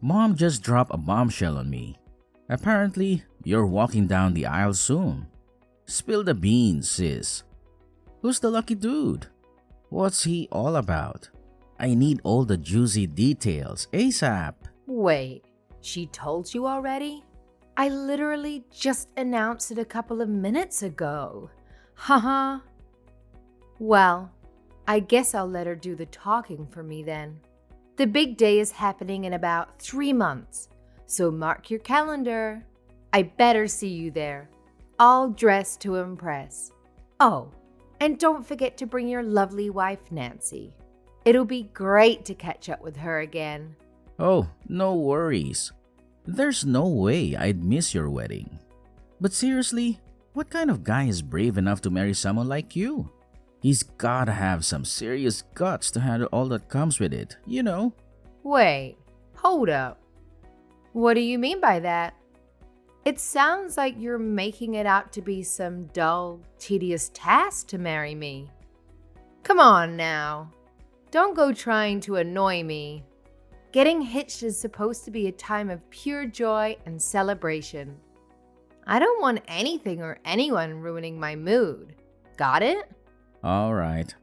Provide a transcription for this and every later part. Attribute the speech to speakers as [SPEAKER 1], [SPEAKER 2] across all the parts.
[SPEAKER 1] Mom just dropped a bombshell on me. Apparently, you're walking down the aisle soon. Spill the beans, sis. Who's the lucky dude? What's he all about? I need all the juicy details ASAP.
[SPEAKER 2] Wait, she told you already? I literally just announced it a couple of minutes ago. Haha. Well, I guess I'll let her do the talking for me then. The big day is happening in about 3 months, so mark your calendar. I better see you there, all dressed to impress. Oh, and don't forget to bring your lovely wife, Nancy. It'll be great to catch up with her again.
[SPEAKER 1] Oh, no worries. There's no way I'd miss your wedding. But seriously, what kind of guy is brave enough to marry someone like you? He's gotta have some serious guts to handle all that comes with it, you know?
[SPEAKER 2] Wait, hold up. What do you mean by that? It sounds like you're making it out to be some dull, tedious task to marry me. Come on now. Don't go trying to annoy me. Getting hitched is supposed to be a time of pure joy and celebration. I don't want anything or anyone ruining my mood. Got it?
[SPEAKER 1] Alright.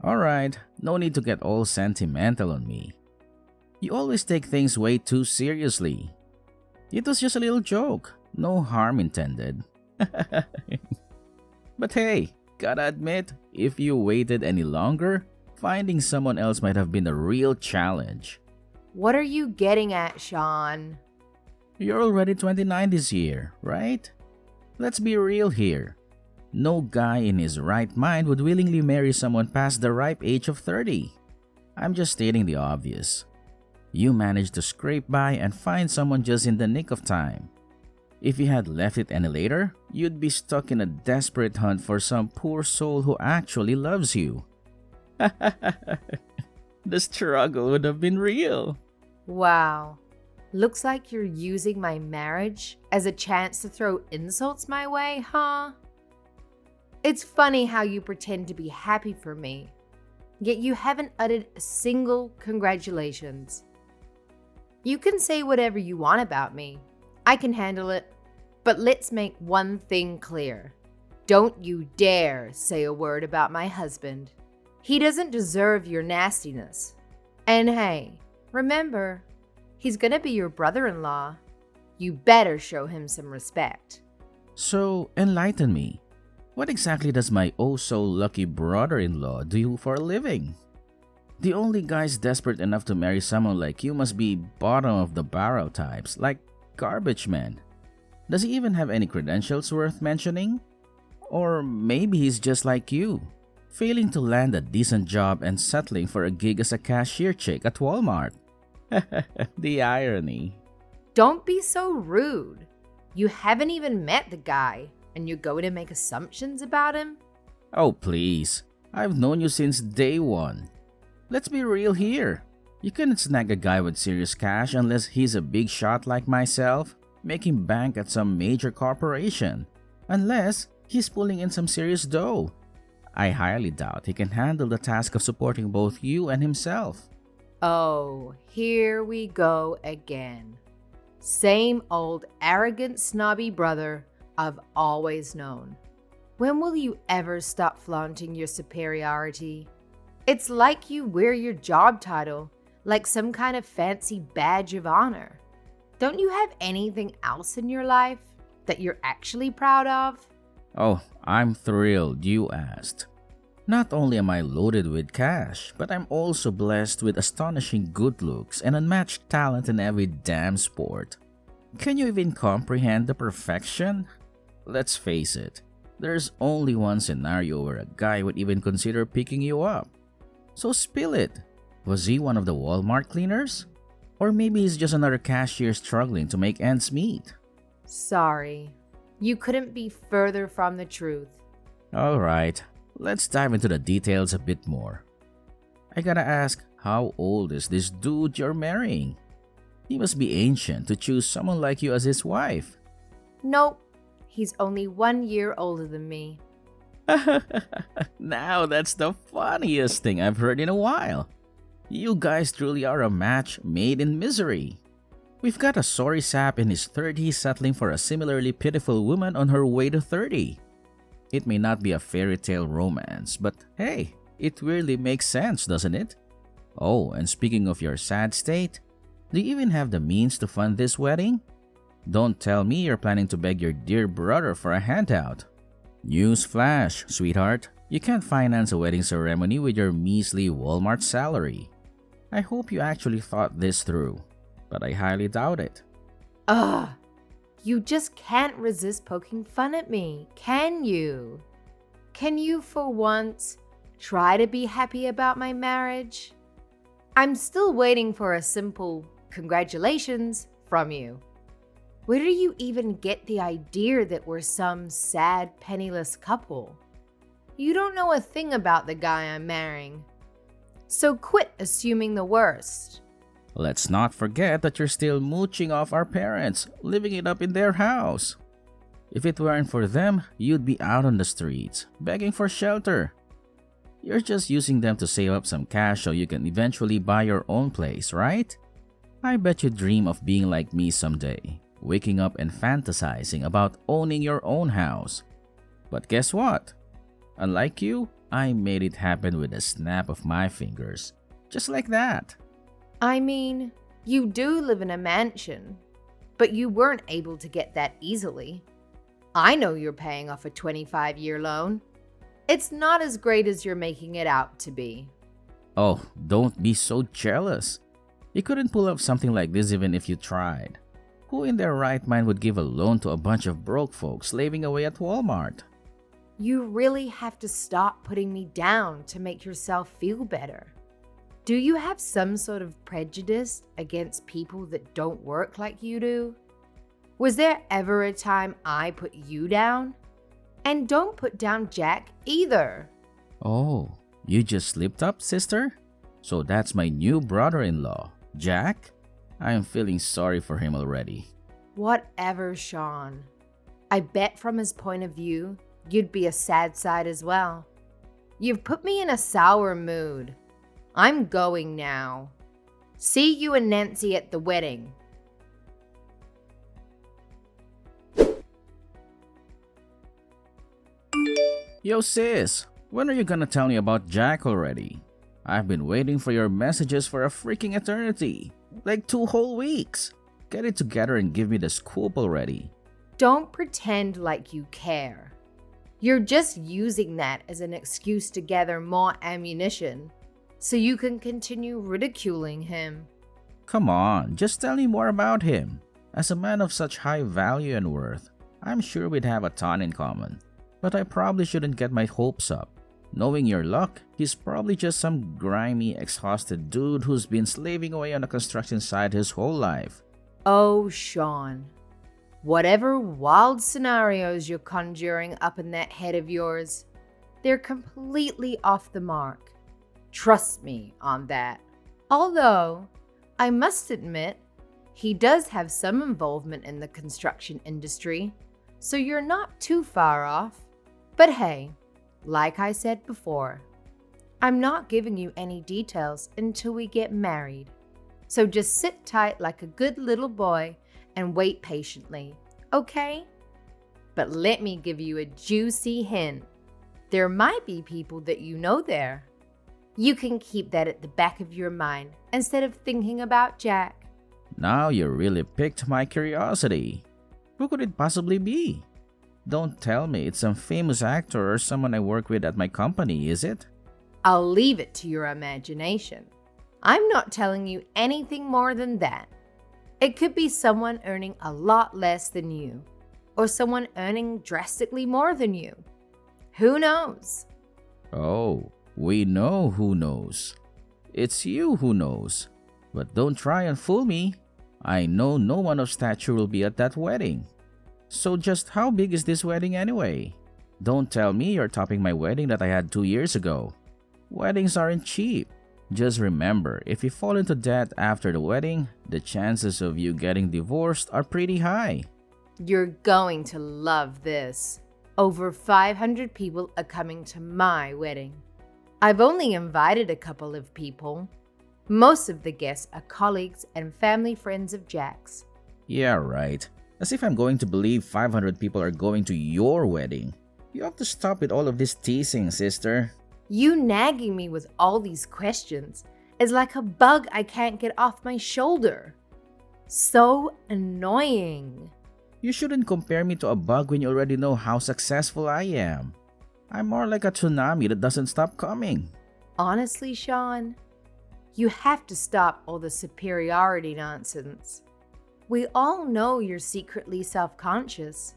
[SPEAKER 1] No need to get all sentimental on me. You always take things way too seriously. It was just a little joke. No harm intended. But hey, gotta admit, if you waited any longer, finding someone else might have been a real challenge.
[SPEAKER 2] What are you getting at, Sean?
[SPEAKER 1] You're already 29 this year, right? Let's be real here. No guy in his right mind would willingly marry someone past the ripe age of 30. I'm just stating the obvious. You managed to scrape by and find someone just in the nick of time. If you had left it any later, you'd be stuck in a desperate hunt for some poor soul who actually loves you. The struggle would have been real.
[SPEAKER 2] Wow. Looks like you're using my marriage as a chance to throw insults my way, huh? It's funny how you pretend to be happy for me, yet you haven't uttered a single congratulations. You can say whatever you want about me. I can handle it. But let's make one thing clear. Don't you dare say a word about my husband. He doesn't deserve your nastiness. And hey, remember, he's gonna be your brother-in-law. You better show him some respect.
[SPEAKER 1] So, enlighten me. What exactly does my oh-so-lucky brother-in-law do for a living? The only guys desperate enough to marry someone like you must be bottom-of-the-barrel types, like garbage men. Does he even have any credentials worth mentioning? Or maybe he's just like you, failing to land a decent job and settling for a gig as a cashier chick at Walmart. The irony.
[SPEAKER 2] Don't be so rude. You haven't even met the guy, and you're going to make assumptions about him?
[SPEAKER 1] Oh, please. I've known you since day one. Let's be real here. You couldn't snag a guy with serious cash unless he's a big shot like myself, making bank at some major corporation. Unless he's pulling in some serious dough. I highly doubt he can handle the task of supporting both you and himself.
[SPEAKER 2] Oh, here we go again. Same old arrogant, snobby brother I've always known. When will you ever stop flaunting your superiority? It's like you wear your job title like some kind of fancy badge of honor. Don't you have anything else in your life that you're actually proud of?
[SPEAKER 1] Oh, I'm thrilled you asked. Not only am I loaded with cash, but I'm also blessed with astonishing good looks and unmatched talent in every damn sport. Can you even comprehend the perfection? Let's face it, there's only one scenario where a guy would even consider picking you up. So spill it. Was he one of the Walmart cleaners? Or maybe he's just another cashier struggling to make ends meet.
[SPEAKER 2] Sorry, you couldn't be further from the truth.
[SPEAKER 1] Alright, let's dive into the details a bit more. I gotta ask, how old is this dude you're marrying? He must be ancient to choose someone like you as his wife.
[SPEAKER 2] Nope, he's only 1 year older than me.
[SPEAKER 1] Now that's the funniest thing I've heard in a while. You guys truly are a match made in misery. We've got a sorry sap in his 30s settling for a similarly pitiful woman on her way to 30. It may not be a fairy tale romance, but hey, it really makes sense, doesn't it? Oh, and speaking of your sad state, do you even have the means to fund this wedding? Don't tell me you're planning to beg your dear brother for a handout. News flash, sweetheart. You can't finance a wedding ceremony with your measly Walmart salary. I hope you actually thought this through, but I highly doubt it.
[SPEAKER 2] Ugh, you just can't resist poking fun at me, can you? Can you, for once, try to be happy about my marriage? I'm still waiting for a simple congratulations from you. Where do you even get the idea that we're some sad, penniless couple? You don't know a thing about the guy I'm marrying. So quit assuming the worst.
[SPEAKER 1] Let's not forget that you're still mooching off our parents, living it up in their house. If it weren't for them, you'd be out on the streets, begging for shelter. You're just using them to save up some cash so you can eventually buy your own place, right? I bet you dream of being like me someday, waking up and fantasizing about owning your own house. But guess what? Unlike you, I made it happen with a snap of my fingers. Just like that.
[SPEAKER 2] I mean, you do live in a mansion, but you weren't able to get that easily. I know you're paying off a 25-year loan. It's not as great as you're making it out to be.
[SPEAKER 1] Oh, don't be so jealous. You couldn't pull off something like this even if you tried. Who in their right mind would give a loan to a bunch of broke folks slaving away at Walmart?
[SPEAKER 2] You really have to stop putting me down to make yourself feel better. Do you have some sort of prejudice against people that don't work like you do? Was there ever a time I put you down? And don't put down Jack either.
[SPEAKER 1] Oh, you just slipped up, sister? So that's my new brother-in-law, Jack? I am feeling sorry for him already.
[SPEAKER 2] Whatever, Sean. I bet from his point of view, you'd be a sad side as well. You've put me in a sour mood. I'm going now. See you and Nancy at the wedding.
[SPEAKER 1] Yo sis, when are you gonna tell me about Jack already? I've been waiting for your messages for a freaking eternity. Like 2 whole weeks. Get it together and give me the scoop already.
[SPEAKER 2] Don't pretend like you care. You're just using that as an excuse to gather more ammunition so you can continue ridiculing him.
[SPEAKER 1] Come on, just tell me more about him. As a man of such high value and worth, I'm sure we'd have a ton in common. But I probably shouldn't get my hopes up. Knowing your luck, he's probably just some grimy, exhausted dude who's been slaving away on a construction site his whole life.
[SPEAKER 2] Oh, Sean. Whatever wild scenarios you're conjuring up in that head of yours, they're completely off the mark. Trust me on that. Although, I must admit, he does have some involvement in the construction industry, so you're not too far off. But hey, like I said before, I'm not giving you any details until we get married. So just sit tight like a good little boy and wait patiently, okay? But let me give you a juicy hint. There might be people that you know there. You can keep that at the back of your mind instead of thinking about Jack.
[SPEAKER 1] Now you really piqued my curiosity. Who could it possibly be? Don't tell me it's some famous actor or someone I work with at my company, is it?
[SPEAKER 2] I'll leave it to your imagination. I'm not telling you anything more than that. It could be someone earning a lot less than you, or someone earning drastically more than you. Who knows?
[SPEAKER 1] Oh, we know who knows. It's you who knows. But don't try and fool me. I know no one of stature will be at that wedding. So just how big is this wedding anyway? Don't tell me you're topping my wedding that I had 2 years ago. Weddings aren't cheap. Just remember, if you fall into debt after the wedding, the chances of you getting divorced are pretty high.
[SPEAKER 2] You're going to love this. Over 500 people are coming to my wedding. I've only invited a couple of people. Most of the guests are colleagues and family friends of Jack's.
[SPEAKER 1] Yeah, right. As if I'm going to believe 500 people are going to your wedding. You have to stop with all of this teasing, sister.
[SPEAKER 2] You nagging me with all these questions is like a bug I can't get off my shoulder. So annoying.
[SPEAKER 1] You shouldn't compare me to a bug when you already know how successful I am. I'm more like a tsunami that doesn't stop coming.
[SPEAKER 2] Honestly, Sean, you have to stop all the superiority nonsense. We all know you're secretly self-conscious.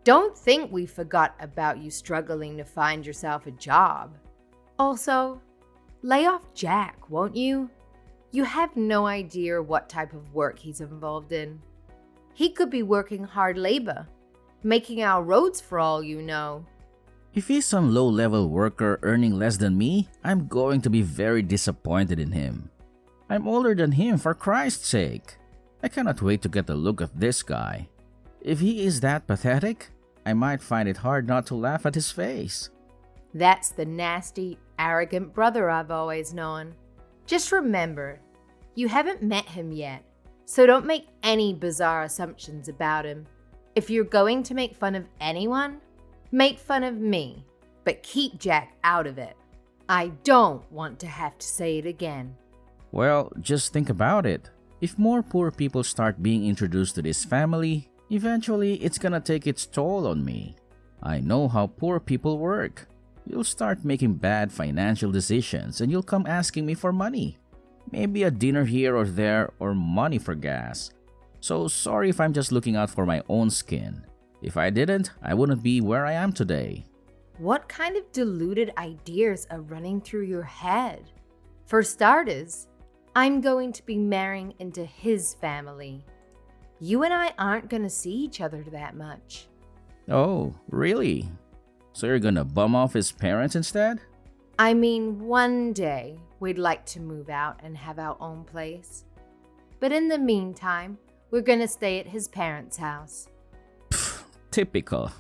[SPEAKER 2] Don't think we forgot about you struggling to find yourself a job. Also, lay off Jack, won't you? You have no idea what type of work he's involved in. He could be working hard labor, making our roads for all you know.
[SPEAKER 1] If he's some low-level worker earning less than me, I'm going to be very disappointed in him. I'm older than him, for Christ's sake. I cannot wait to get a look at this guy. If he is that pathetic, I might find it hard not to laugh at his face.
[SPEAKER 2] That's the nasty, arrogant brother I've always known. Just remember, you haven't met him yet, so don't make any bizarre assumptions about him. If you're going to make fun of anyone, make fun of me, but keep Jack out of it. I don't want to have to say it again.
[SPEAKER 1] Well, just think about it. If more poor people start being introduced to this family, eventually it's gonna take its toll on me. I know how poor people work. You'll start making bad financial decisions and you'll come asking me for money. Maybe a dinner here or there or money for gas. So sorry if I'm just looking out for my own skin. If I didn't, I wouldn't be where I am today.
[SPEAKER 2] What kind of deluded ideas are running through your head? For starters, I'm going to be marrying into his family. You and I aren't going to see each other that much.
[SPEAKER 1] Oh, really? So you're gonna bum off his parents instead?
[SPEAKER 2] I mean, one day we'd like to move out and have our own place. But in the meantime, we're going to stay at his parents' house.
[SPEAKER 1] Typical.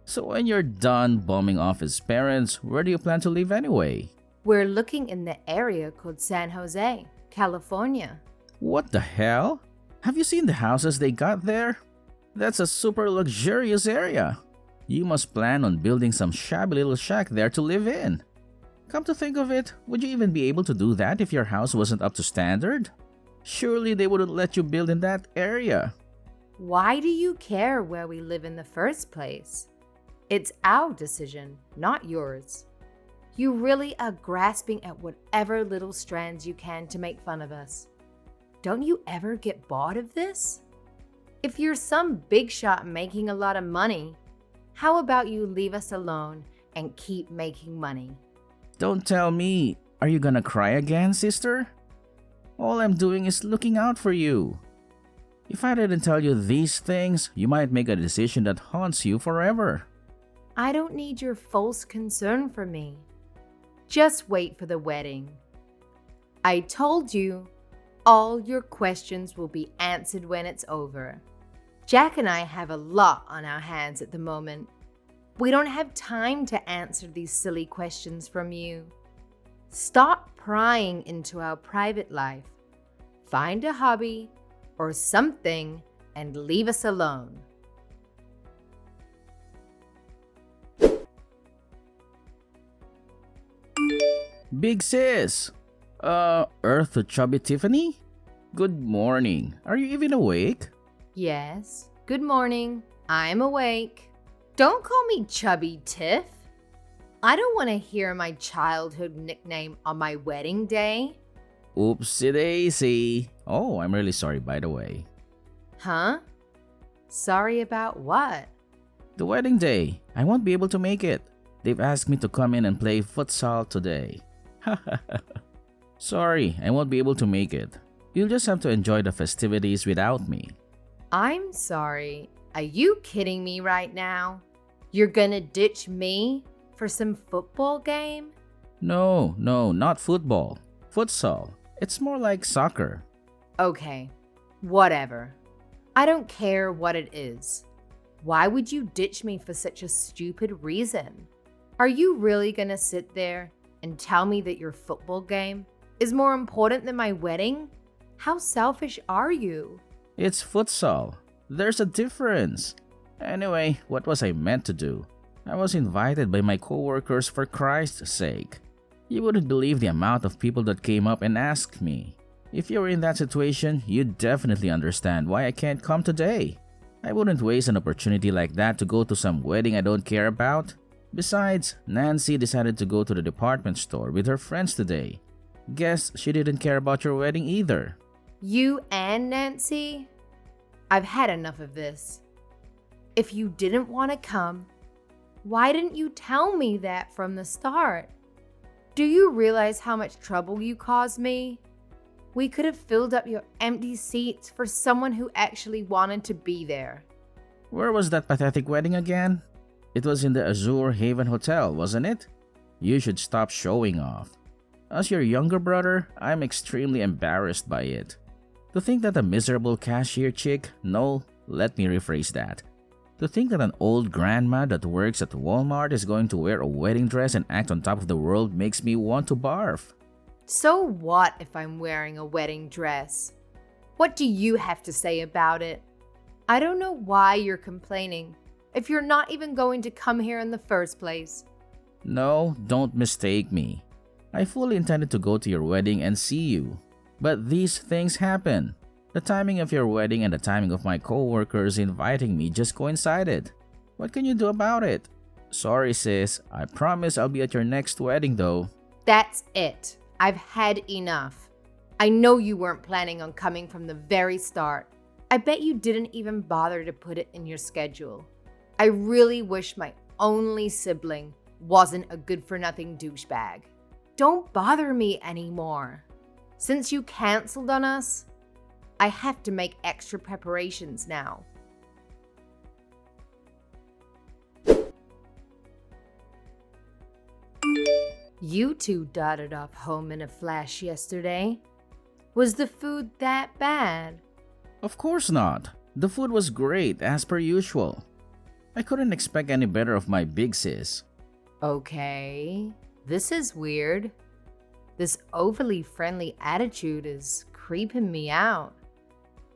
[SPEAKER 1] So when you're done bumming off his parents, where do you plan to live anyway?
[SPEAKER 2] We're looking in the area called San Jose, California.
[SPEAKER 1] What the hell? Have you seen the houses they got there? That's a super luxurious area. You must plan on building some shabby little shack there to live in. Come to think of it, would you even be able to do that if your house wasn't up to standard? Surely they wouldn't let you build in that area.
[SPEAKER 2] Why do you care where we live in the first place? It's our decision, not yours. You really are grasping at whatever little strands you can to make fun of us. Don't you ever get bored of this? If you're some big shot making a lot of money, how about you leave us alone and keep making money?
[SPEAKER 1] Don't tell me, are you gonna cry again, sister? All I'm doing is looking out for you. If I didn't tell you these things, you might make a decision that haunts you forever.
[SPEAKER 2] I don't need your false concern for me. Just wait for the wedding. I told you, all your questions will be answered when it's over. Jack and I have a lot on our hands at the moment. We don't have time to answer these silly questions from you. Stop prying into our private life. Find a hobby or something and leave us alone.
[SPEAKER 1] Big sis! Earth to Chubby Tiffany? Good morning. Are you even awake?
[SPEAKER 2] Yes, good morning. I'm awake. Don't call me Chubby Tiff. I don't want to hear my childhood nickname on my wedding day.
[SPEAKER 1] Oopsie daisy. Oh, I'm really sorry, by the way.
[SPEAKER 2] Huh? Sorry about what?
[SPEAKER 1] The wedding day. I won't be able to make it. They've asked me to come in and play futsal today. Sorry, I won't be able to make it. You'll just have to enjoy the festivities without me.
[SPEAKER 2] I'm sorry. Are you kidding me right now? You're gonna ditch me for some football game?
[SPEAKER 1] No, not football. Futsal. It's more like soccer.
[SPEAKER 2] Okay, whatever. I don't care what it is. Why would you ditch me for such a stupid reason? Are you really gonna sit there and tell me that your football game is more important than my wedding? How selfish are you?
[SPEAKER 1] It's futsal. There's a difference. Anyway, what was I meant to do? I was invited by my coworkers for Christ's sake. You wouldn't believe the amount of people that came up and asked me. If you were in that situation, you'd definitely understand why I can't come today. I wouldn't waste an opportunity like that to go to some wedding I don't care about. Besides, Nancy decided to go to the department store with her friends today. Guess she didn't care about your wedding either.
[SPEAKER 2] You and Nancy? I've had enough of this. If you didn't want to come, why didn't you tell me that from the start? Do you realize how much trouble you caused me? We could have filled up your empty seats for someone who actually wanted to be there.
[SPEAKER 1] Where was that pathetic wedding again? It was in the Azure Haven Hotel, wasn't it? You should stop showing off. As your younger brother, I'm extremely embarrassed by it. To think that a miserable cashier chick, no, let me rephrase that. To think that an old grandma that works at Walmart is going to wear a wedding dress and act on top of the world makes me want to barf.
[SPEAKER 2] So what if I'm wearing a wedding dress? What do you have to say about it? I don't know why you're complaining if you're not even going to come here in the first place.
[SPEAKER 1] No, don't mistake me. I fully intended to go to your wedding and see you. But these things happen. The timing of your wedding and the timing of my co-workers inviting me just coincided. What can you do about it? Sorry sis, I promise I'll be at your next wedding though.
[SPEAKER 2] That's it. I've had enough. I know you weren't planning on coming from the very start. I bet you didn't even bother to put it in your schedule. I really wish my only sibling wasn't a good-for-nothing douchebag. Don't bother me anymore. Since you canceled on us, I have to make extra preparations now. You two darted off home in a flash yesterday. Was the food that bad?
[SPEAKER 1] Of course not. The food was great as per usual. I couldn't expect any better of my big sis.
[SPEAKER 2] Okay, this is weird. This overly friendly attitude is creeping me out.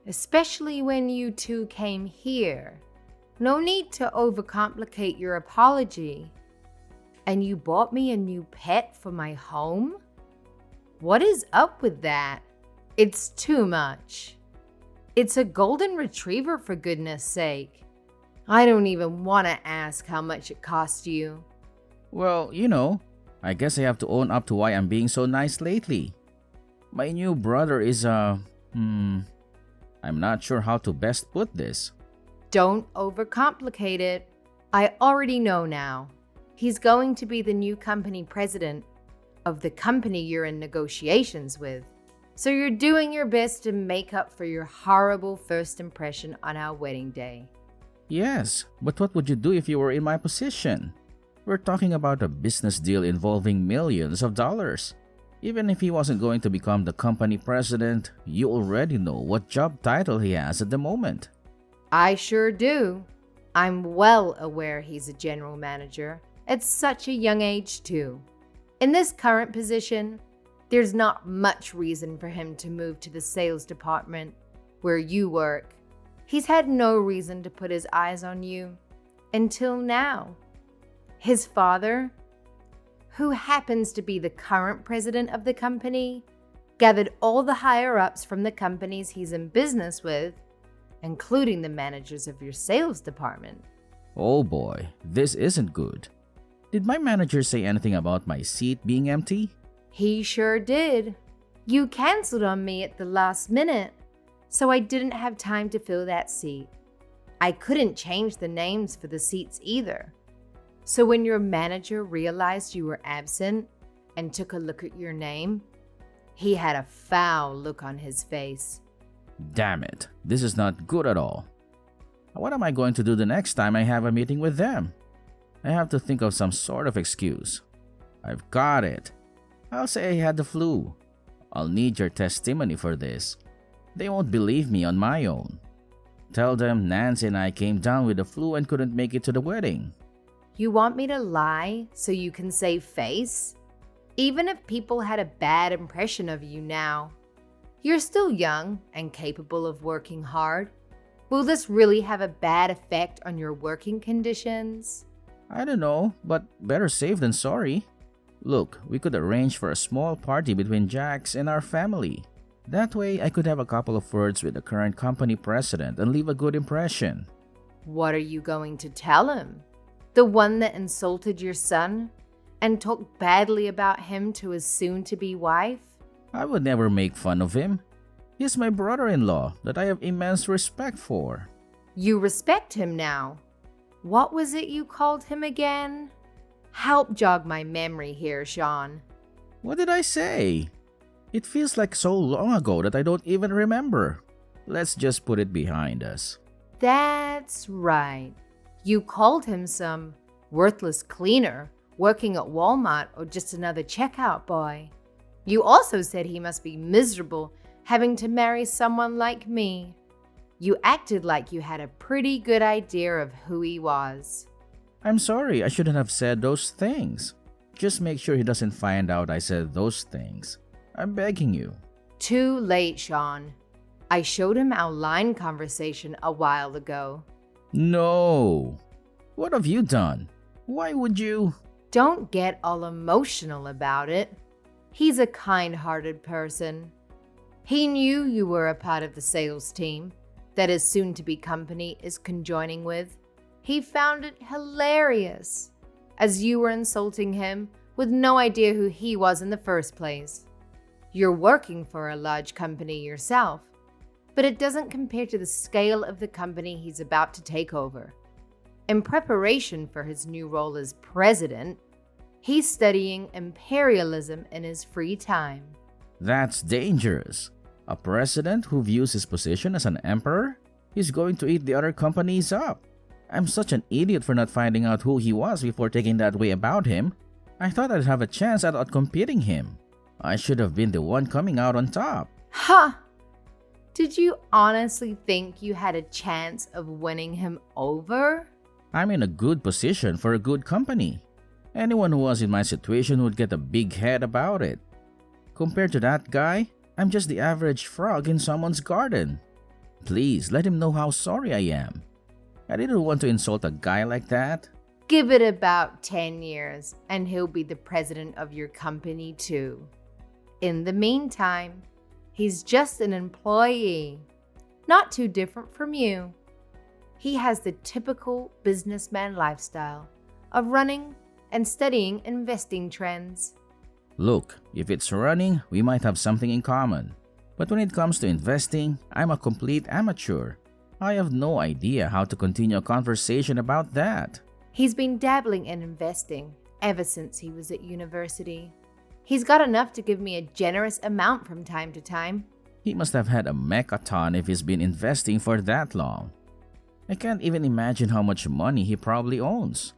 [SPEAKER 2] Especially when you two came here. No need to overcomplicate your apology. And you bought me a new pet for my home? What is up with that? It's too much. It's a golden retriever, for goodness sake. I don't even want to ask how much it cost you.
[SPEAKER 1] Well, I guess I have to own up to why I'm being so nice lately. My new brother is I'm not sure how to best put this.
[SPEAKER 2] Don't overcomplicate it. I already know now. He's going to be the new company president of the company you're in negotiations with. So you're doing your best to make up for your horrible first impression on our wedding day.
[SPEAKER 1] Yes, but what would you do if you were in my position? We're talking about a business deal involving millions of dollars. Even if he wasn't going to become the company president, you already know what job title he has at the moment.
[SPEAKER 2] I sure do. I'm well aware he's a general manager at such a young age too. In this current position, there's not much reason for him to move to the sales department where you work. He's had no reason to put his eyes on you until now. His father, who happens to be the current president of the company, gathered all the higher-ups from the companies he's in business with, including the managers of your sales department.
[SPEAKER 1] Oh boy, this isn't good. Did my manager say anything about my seat being empty?
[SPEAKER 2] He sure did. You canceled on me at the last minute, so I didn't have time to fill that seat. I couldn't change the names for the seats either. So when your manager realized you were absent and took a look at your name, he had a foul look on his face.
[SPEAKER 1] Damn it, this is not good at all. What am I going to do the next time I have a meeting with them? I have to think of some sort of excuse. I've got it. I'll say I had the flu. I'll need your testimony for this. They won't believe me on my own. Tell them Nancy and I came down with the flu and couldn't make it to the wedding.
[SPEAKER 2] You want me to lie so you can save face? Even if people had a bad impression of you now, you're still young and capable of working hard. Will this really have a bad effect on your working conditions?
[SPEAKER 1] I don't know, but better safe than sorry. Look, we could arrange for a small party between Jack's and our family. That way, I could have a couple of words with the current company president and leave a good impression.
[SPEAKER 2] What are you going to tell him? The one that insulted your son and talked badly about him to his soon-to-be wife?
[SPEAKER 1] I would never make fun of him. He's my brother-in-law that I have immense respect for.
[SPEAKER 2] You respect him now. What was it you called him again? Help jog my memory here, Sean.
[SPEAKER 1] What did I say? It feels like so long ago that I don't even remember. Let's just put it behind us.
[SPEAKER 2] That's right. You called him some worthless cleaner working at Walmart or just another checkout boy. You also said he must be miserable having to marry someone like me. You acted like you had a pretty good idea of who he was.
[SPEAKER 1] I'm sorry, I shouldn't have said those things. Just make sure he doesn't find out I said those things. I'm begging you.
[SPEAKER 2] Too late, Sean. I showed him our line conversation a while ago.
[SPEAKER 1] No. What have you done? Why would you?
[SPEAKER 2] Don't get all emotional about it. He's a kind-hearted person. He knew you were a part of the sales team that his soon-to-be company is conjoining with. He found it hilarious, as you were insulting him with no idea who he was in the first place. You're working for a large company yourself, but it doesn't compare to the scale of the company he's about to take over. In preparation for his new role as president, he's studying imperialism in his free time.
[SPEAKER 1] That's dangerous. A president who views his position as an emperor? He's going to eat the other companies up. I'm such an idiot for not finding out who he was before taking that way about him. I thought I'd have a chance at outcompeting him. I should have been the one coming out on top.
[SPEAKER 2] Ha! Did you honestly think you had a chance of winning him over?
[SPEAKER 1] I'm in a good position for a good company. Anyone who was in my situation would get a big head about it. Compared to that guy, I'm just the average frog in someone's garden. Please let him know how sorry I am. I didn't want to insult a guy like that.
[SPEAKER 2] Give it about 10 years and he'll be the president of your company too. In the meantime, he's just an employee, not too different from you. He has the typical businessman lifestyle of running and studying investing trends.
[SPEAKER 1] Look, if it's running, we might have something in common. But when it comes to investing, I'm a complete amateur. I have no idea how to continue a conversation about that.
[SPEAKER 2] He's been dabbling in investing ever since he was at university. He's got enough to give me a generous amount from time to time.
[SPEAKER 1] He must have had a mechaton if he's been investing for that long. I can't even imagine how much money he probably owns.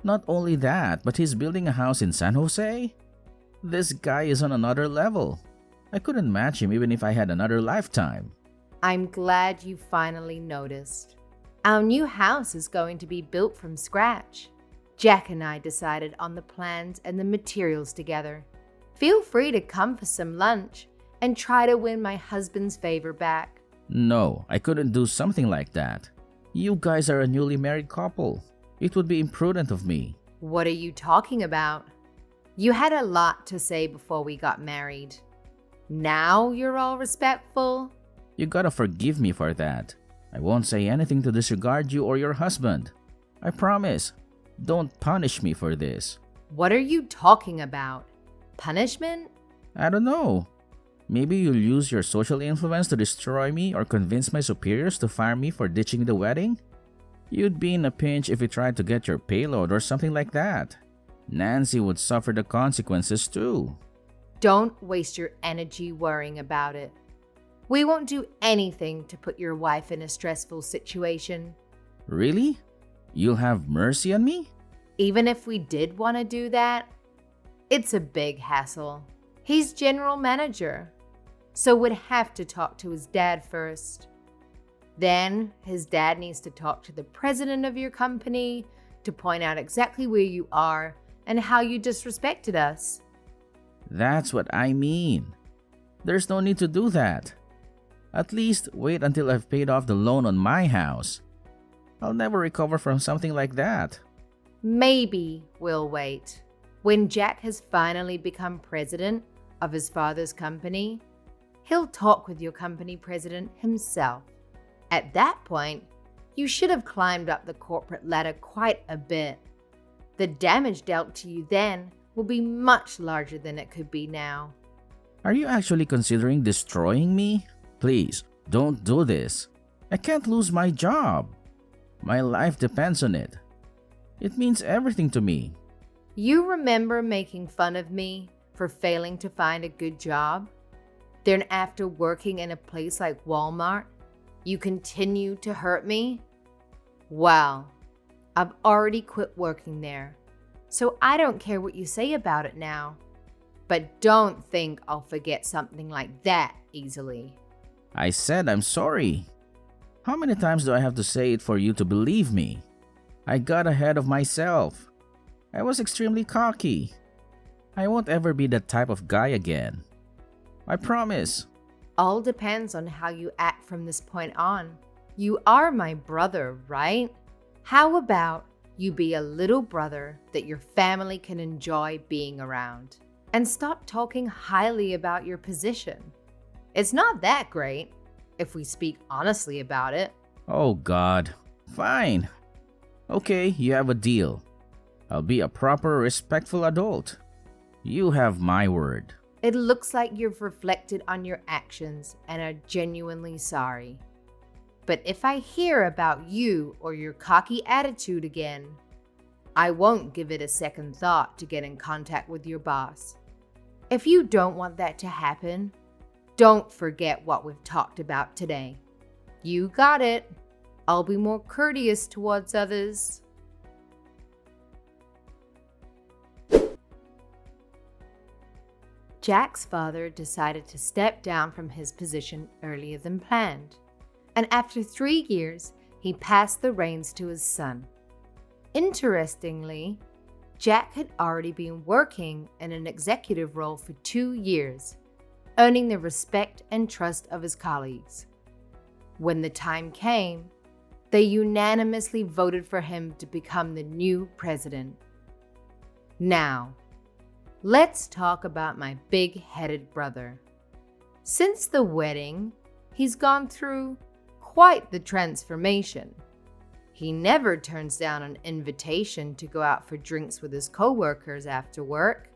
[SPEAKER 1] Not only that, but he's building a house in San Jose? This guy is on another level. I couldn't match him even if I had another lifetime.
[SPEAKER 2] I'm glad you finally noticed. Our new house is going to be built from scratch. Jack and I decided on the plans and the materials together. Feel free to come for some lunch and try to win my husband's favor back.
[SPEAKER 1] No, I couldn't do something like that. You guys are a newly married couple. It would be imprudent of me.
[SPEAKER 2] What are you talking about? You had a lot to say before we got married. Now you're all respectful?
[SPEAKER 1] You gotta forgive me for that. I won't say anything to disregard you or your husband. I promise. Don't punish me for this.
[SPEAKER 2] What are you talking about? Punishment?
[SPEAKER 1] I don't know. Maybe you'll use your social influence to destroy me or convince my superiors to fire me for ditching the wedding? You'd be in a pinch if you tried to get your payload or something like that. Nancy would suffer the consequences too.
[SPEAKER 2] Don't waste your energy worrying about it. We won't do anything to put your wife in a stressful situation.
[SPEAKER 1] Really? You'll have mercy on me?
[SPEAKER 2] Even if we did want to do that, it's a big hassle. He's general manager, so would have to talk to his dad first. Then his dad needs to talk to the president of your company to point out exactly where you are and how you disrespected us.
[SPEAKER 1] That's what I mean. There's no need to do that. At least wait until I've paid off the loan on my house. I'll never recover from something like that.
[SPEAKER 2] Maybe we'll wait. When Jack has finally become president of his father's company, he'll talk with your company president himself. At that point, you should have climbed up the corporate ladder quite a bit. The damage dealt to you then will be much larger than it could be now.
[SPEAKER 1] Are you actually considering destroying me? Please, don't do this. I can't lose my job. My life depends on it. It means everything to me.
[SPEAKER 2] You remember making fun of me for failing to find a good job? Then after working in a place like Walmart, you continue to hurt me? Well, I've already quit working there, so I don't care what you say about it now. But don't think I'll forget something like that easily.
[SPEAKER 1] I said I'm sorry. How many times do I have to say it for you to believe me? I got ahead of myself. I was extremely cocky. I won't ever be that type of guy again. I promise.
[SPEAKER 2] All depends on how you act from this point on. You are my brother, right? How about you be a little brother that your family can enjoy being around? And stop talking highly about your position. It's not that great, if we speak honestly about it.
[SPEAKER 1] Oh God. Fine. Okay, you have a deal. I'll be a proper, respectful adult. You have my word.
[SPEAKER 2] It looks like you've reflected on your actions and are genuinely sorry. But if I hear about you or your cocky attitude again, I won't give it a second thought to get in contact with your boss. If you don't want that to happen, don't forget what we've talked about today. You got it. I'll be more courteous towards others. Jack's father decided to step down from his position earlier than planned, and after 3 years, he passed the reins to his son. Interestingly, Jack had already been working in an executive role for 2 years, earning the respect and trust of his colleagues. When the time came, they unanimously voted for him to become the new president. Now, let's talk about my big-headed brother. Since the wedding, he's gone through quite the transformation. He never turns down an invitation to go out for drinks with his coworkers after work,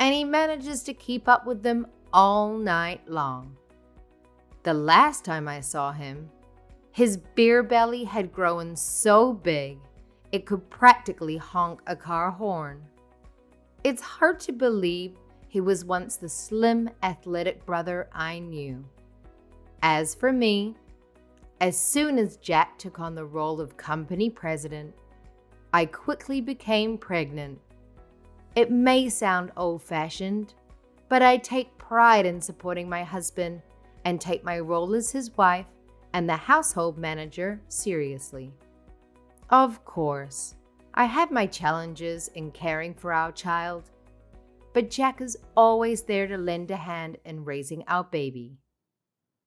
[SPEAKER 2] and he manages to keep up with them all night long. The last time I saw him, his beer belly had grown so big it could practically honk a car horn. It's hard to believe he was once the slim, athletic brother I knew. As for me, as soon as Jack took on the role of company president, I quickly became pregnant. It may sound old-fashioned, but I take pride in supporting my husband and take my role as his wife and the household manager seriously. Of course, I have my challenges in caring for our child, but Jack is always there to lend a hand in raising our baby.